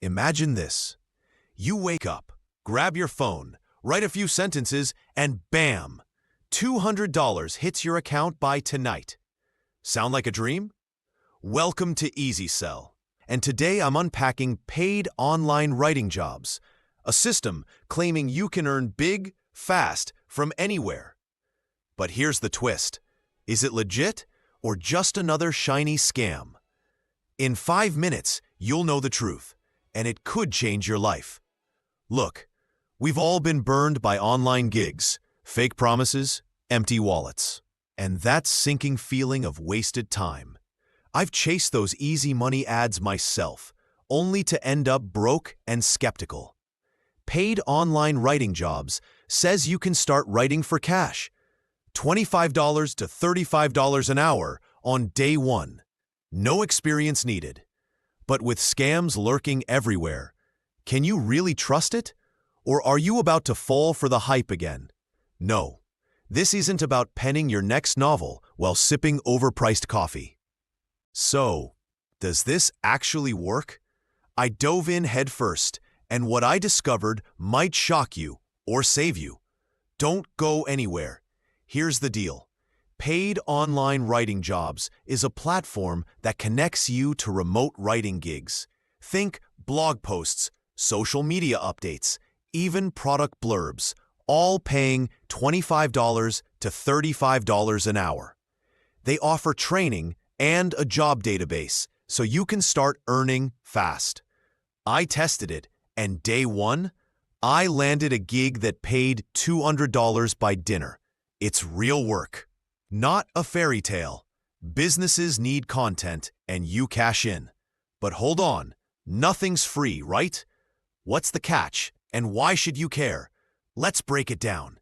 Imagine this. You wake up, grab your phone, write a few sentences, and bam! $200 hits your account by tonight. Sound like a dream? Welcome to EasySell. And today I'm unpacking paid online writing jobs, a system claiming you can earn big, fast, from anywhere. But here's the twist. Is it legit or just another shiny scam? In 5 minutes, you'll know the truth, and it could change your life. Look, we've all been burned by online gigs, fake promises, empty wallets, and that sinking feeling of wasted time. I've chased those easy money ads myself, only to end up broke and skeptical. Paid online writing jobs says you can start writing for cash, $25 to $35 an hour on day one. No experience needed. But with scams lurking everywhere, can you really trust it? Or are you about to fall for the hype again? No, this isn't about penning your next novel while sipping overpriced coffee. So, does this actually work? I dove in headfirst, and what I discovered might shock you or save you. Don't go anywhere. Here's the deal. Paid online writing jobs is a platform that connects you to remote writing gigs. Think blog posts, social media updates, even product blurbs, all paying $25 to $35 an hour. They offer training and a job database, so you can start earning fast. I tested it, and day one, I landed a gig that paid $200 by dinner. It's real work, not a fairy tale. Businesses need content, and you cash in. But hold on, nothing's free, right? What's the catch, and why should you care? Let's break it down.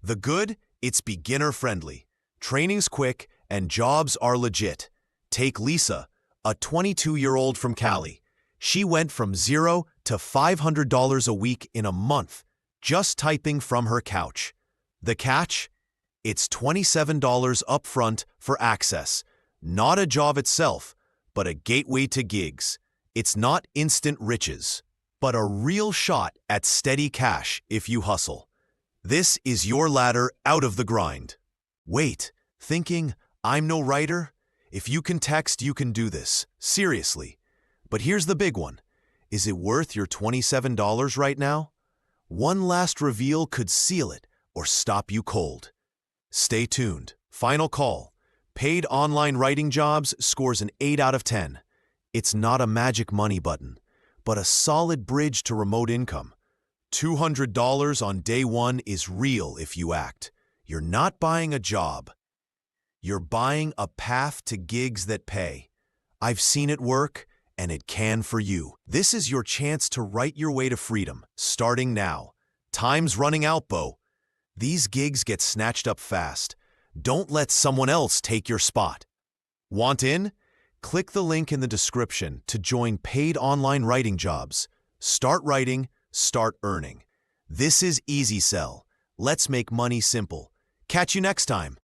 The good, it's beginner-friendly. Training's quick, and jobs are legit. Take Lisa, a 22-year-old from Cali. She went from $0 to $500 a week in a month, just typing from her couch. The catch? It's $27 upfront for access. Not a job itself, but a gateway to gigs. It's not instant riches, but a real shot at steady cash if you hustle. This is your ladder out of the grind. Wait, thinking, I'm no writer? If you can text, you can do this. Seriously. But here's the big one. Is it worth your $27 right now? One last reveal could seal it or stop you cold. Stay tuned. Final call. Paid online writing jobs scores an 8 out of 10. It's not a magic money button, but a solid bridge to remote income. $200 on day one is real if you act. You're not buying a job. You're buying a path to gigs that pay. I've seen it work, and it can for you. This is your chance to write your way to freedom, starting now. Time's running out, Bo. These gigs get snatched up fast. Don't let someone else take your spot. Want in? Click the link in the description to join paid online writing jobs. Start writing, start earning. This is EasySell. Let's make money simple. Catch you next time.